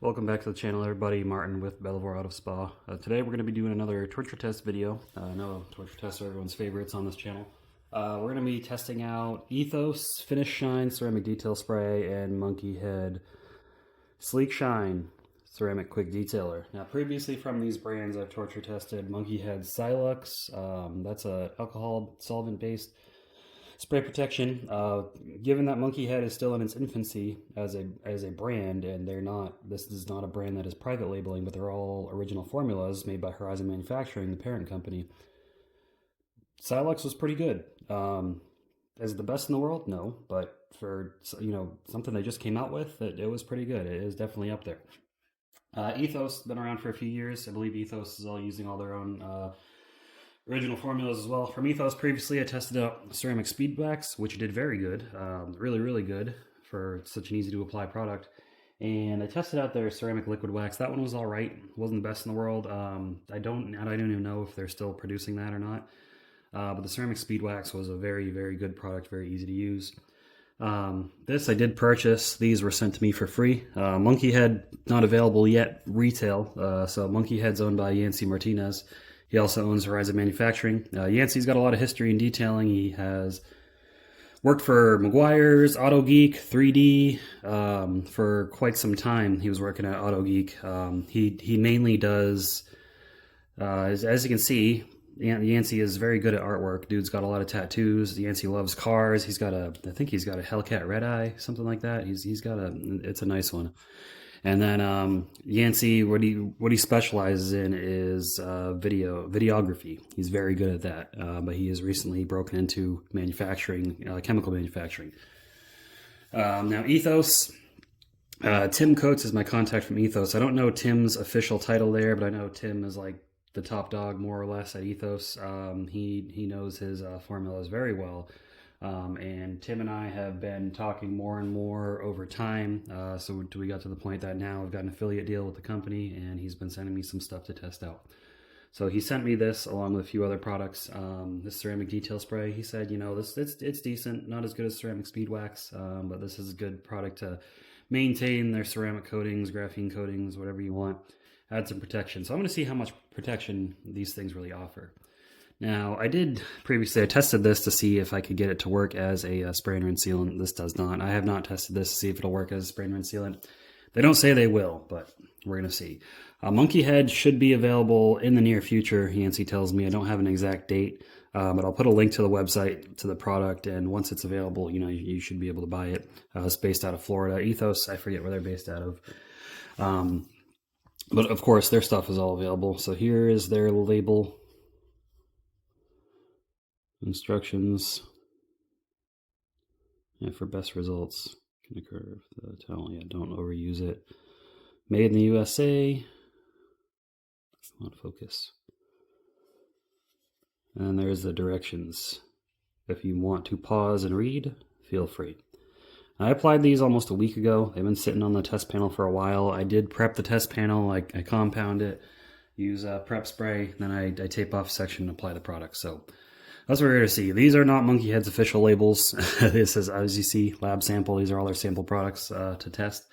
Welcome back to the channel, everybody. Martin with Belvoir Auto Spa. Today we're going to be doing another torture test video. I know torture tests are everyone's favorites on this channel. We're going to be testing out Ethos Finish Shine Ceramic Detail Spray and MNKYHead Sleek Shine Ceramic Quick Detailer. Now, previously from these brands, I've torture tested MNKYHead Silux. That's a alcohol solvent based spray protection. Given that MNKYHead is still in its infancy as a brand, and this is not a brand that is private labeling, but they're all original formulas made by Horizon Manufacturing, the parent company. Silux was pretty good. Is it the best in the world? No, but for something they just came out with, it was pretty good. It is definitely up there. Ethos been around for a few years. I believe Ethos is all using all their own original formulas as well. From Ethos previously, I tested out ceramic speed wax, which did very good, really good for such an easy to apply product. And I tested out their ceramic liquid wax. That one was all right. Wasn't the best in the world. I don't even know if they're still producing that or not. But the ceramic speed wax was a very good product, very easy to use. This I did purchase. These were sent to me for free. MNKYHead not available yet retail. So MNKYHead's owned by Yancey Martinez. He also owns Horizon Manufacturing. Yancey's got a lot of history in detailing. He has worked for Meguiar's, Auto Geek, 3D for quite some time. He was working at Auto Geek. He mainly does, as you can see, Yancey is very good at artwork. Dude's got a lot of tattoos. Yancey loves cars. I think he's got a Hellcat Red Eye, something like that. It's a nice one. And then Yancey, what he specializes in is videography. He's very good at that, but he has recently broken into manufacturing, chemical manufacturing. Now Ethos, Tim Coates is my contact from Ethos. I don't know Tim's official title there, but I know Tim is like the top dog more or less at Ethos. He knows his formulas very well. And Tim and I have been talking more and more over time. So we got to the point that now I've got an affiliate deal with the company, and he's been sending me some stuff to test out. So he sent me this along with a few other products. This ceramic detail spray. He said, it's decent, not as good as ceramic speed wax, but this is a good product to maintain their ceramic coatings, graphene coatings, whatever you want. Add some protection. So I'm going to see how much protection these things really offer. Now, I tested this to see if I could get it to work as a spray and rinse sealant. This does not. I have not tested this to see if it'll work as a spray and rinse sealant. They don't say they will, but we're going to see. MNKYHead should be available in the near future, Yancey tells me. I don't have an exact date, but I'll put a link to the website, to the product, and once it's available, you should be able to buy it. It's based out of Florida. Ethos, I forget where they're based out of. But of course, their stuff is all available. So here is their label. Instructions. For best results can occur if the towel, don't overuse it. Made in the USA. That's not focus. And there's the directions. If you want to pause and read, feel free. I applied these almost a week ago. They've been sitting on the test panel for a while. I did prep the test panel. I compound it, use prep spray, then I tape off a section and apply the product. So that's what we're going to see. These are not MNKYHead's official labels. This is, as you see, lab sample. These are all their sample products to test.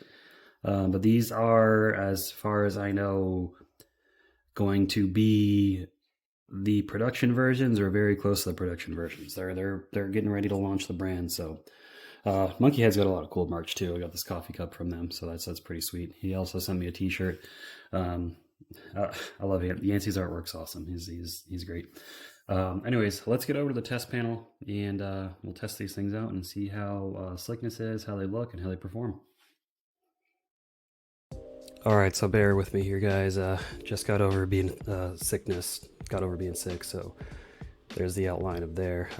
But these are, as far as I know, going to be the production versions or very close to the production versions. They're getting ready to launch the brand. So MNKYHead's got a lot of cool merch too. I got this coffee cup from them, so that's pretty sweet. He also sent me a t-shirt. I love it. Yancey's artwork's awesome. He's great. Anyways, let's get over to the test panel and we'll test these things out and see how slickness is, how they look, and how they perform. Alright, so bear with me here, guys. Just got over being sick, so there's the outline of there.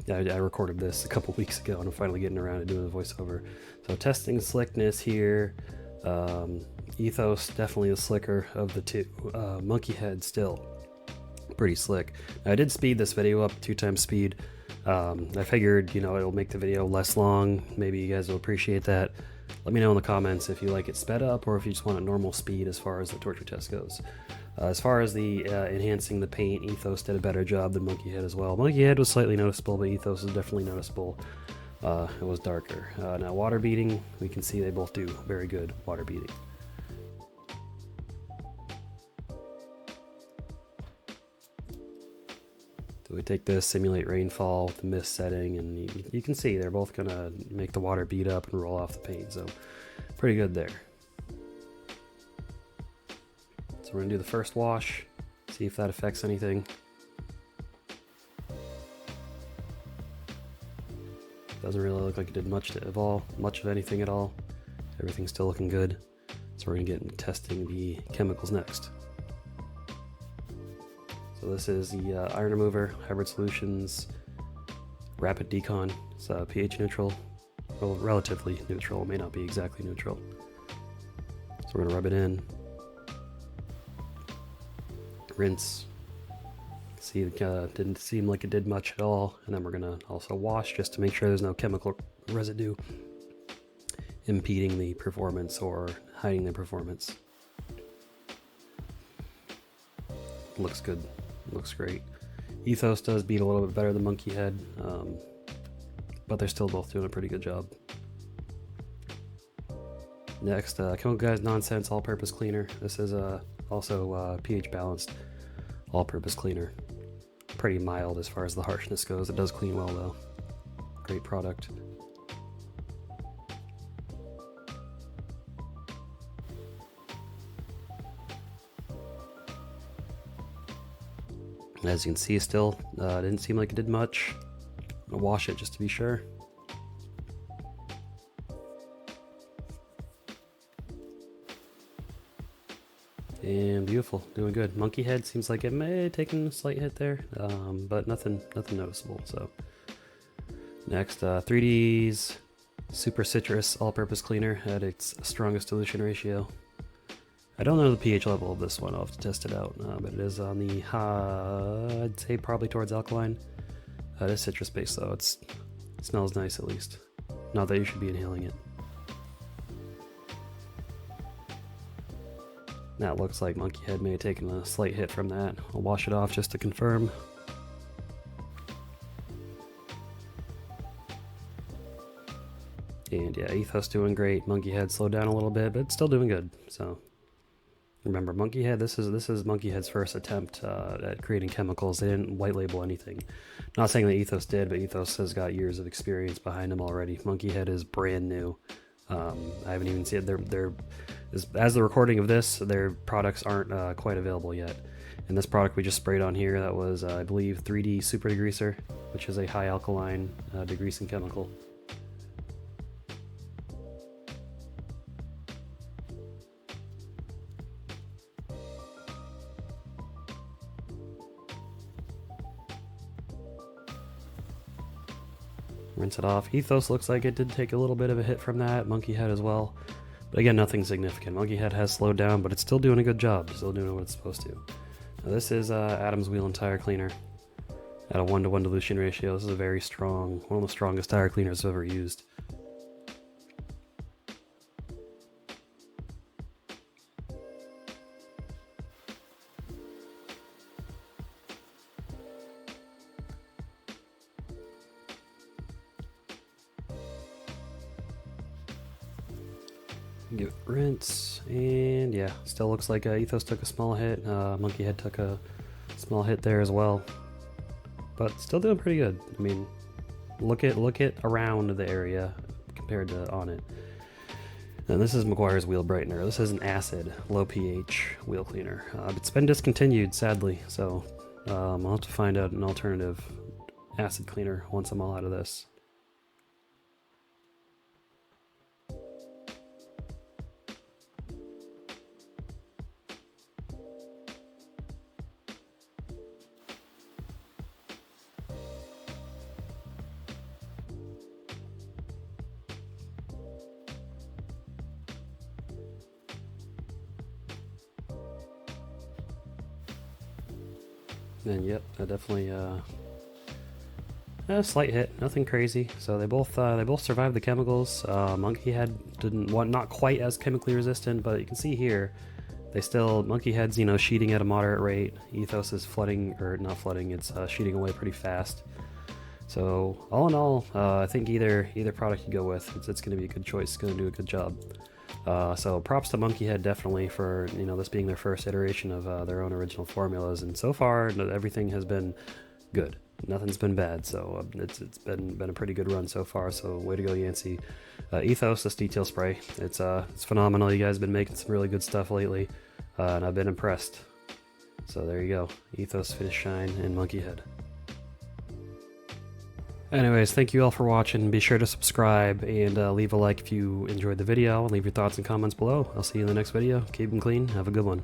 I recorded this a couple weeks ago and I'm finally getting around to doing the voiceover. So testing slickness here. Ethos, definitely the slicker of the two. MNKYHead still pretty slick. I did speed this video up 2x speed. I figured, it'll make the video less long. Maybe you guys will appreciate that. Let me know in the comments if you like it sped up or if you just want a normal speed as far as the torture test goes. As far as the enhancing the paint, Ethos did a better job than MNKYHead as well. MNKYHead was slightly noticeable, but Ethos is definitely noticeable. It was darker. Now water beading, we can see they both do very good water beading. we take this, simulate rainfall with the mist setting, and you can see they're both gonna make the water bead up and roll off the paint, so pretty good there. So we're gonna do the first wash, see if that affects anything. Doesn't really look like it did much of anything at all. Everything's still looking good. So we're gonna get into testing the chemicals next. So this is the Iron Remover Hybrid Solutions Rapid Decon. It's pH neutral, well, relatively neutral. It may not be exactly neutral. So we're gonna rub it in, rinse. See, it didn't seem like it did much at all. And then we're gonna also wash just to make sure there's no chemical residue impeding the performance or hiding the performance. Looks good, looks great. Ethos does beat a little bit better than MNKYHead, but they're still both doing a pretty good job. Next, Chemical Guys Nonsense All-Purpose Cleaner. This is also pH balanced all-purpose cleaner. Pretty mild as far as the harshness goes. It does clean well though. Great product. As you can see, still didn't seem like it did much. I'll wash it just to be sure. And beautiful, doing good. MNKYHead seems like it may have taken a slight hit there, but nothing noticeable. So next, 3D's Super Citrus All-Purpose Cleaner at its strongest dilution ratio. I don't know the pH level of this one. I'll have to test it out, but it is on the high, I'd say probably towards alkaline. It is citrus based though. It smells nice at least. Not that you should be inhaling it. Now it looks like MNKYHead may have taken a slight hit from that. I'll wash it off just to confirm. And yeah, Ethos doing great. MNKYHead slowed down a little bit, but it's still doing good. So remember, MNKYHead, this is MNKYHead's first attempt at creating chemicals. They didn't white label anything. Not saying that Ethos did, but Ethos has got years of experience behind them already. MNKYHead is brand new. I haven't even seen it. As the recording of this, their products aren't quite available yet. And this product we just sprayed on here, that was, I believe, 3D Super Degreaser, which is a high alkaline degreasing chemical. Rinse it off. Ethos looks like it did take a little bit of a hit from that. MNKYHead as well. But again, nothing significant. MNKYHead has slowed down, but it's still doing a good job. Still doing what it's supposed to. Now this is Adam's Wheel and Tire Cleaner at a 1:1 dilution ratio. This is a very strong, one of the strongest tire cleaners I've ever used. Give it a rinse, and yeah, still looks like Ethos took a small hit. MNKYHead took a small hit there as well, but still doing pretty good. I mean, look at around the area compared to on it. And this is Meguiar's Wheel Brightener. This is an acid, low pH wheel cleaner. It's been discontinued, sadly, so I'll have to find out an alternative acid cleaner once I'm all out of this. And yep, definitely a slight hit, nothing crazy. So they both survived the chemicals. MNKYHead not quite as chemically resistant, but you can see here MNKYHead's sheeting at a moderate rate. Ethos is flooding, or not flooding, it's sheeting away pretty fast. So all in all, I think either product you go with, it's going to be a good choice. It's going to do a good job. So props to MNKYHead definitely for this being their first iteration of their own original formulas, and so far everything has been good. nothing's been bad. So it's been a pretty good run so far. So way to go, Yancey. Ethos, this detail spray, it's phenomenal. You guys have been making some really good stuff lately, and I've been impressed. So there you go, Ethos Finish Shine and Monkey Head. Anyways, thank you all for watching. Be sure to subscribe and leave a like if you enjoyed the video. Leave your thoughts and comments below. I'll see you in the next video. Keep them clean. Have a good one.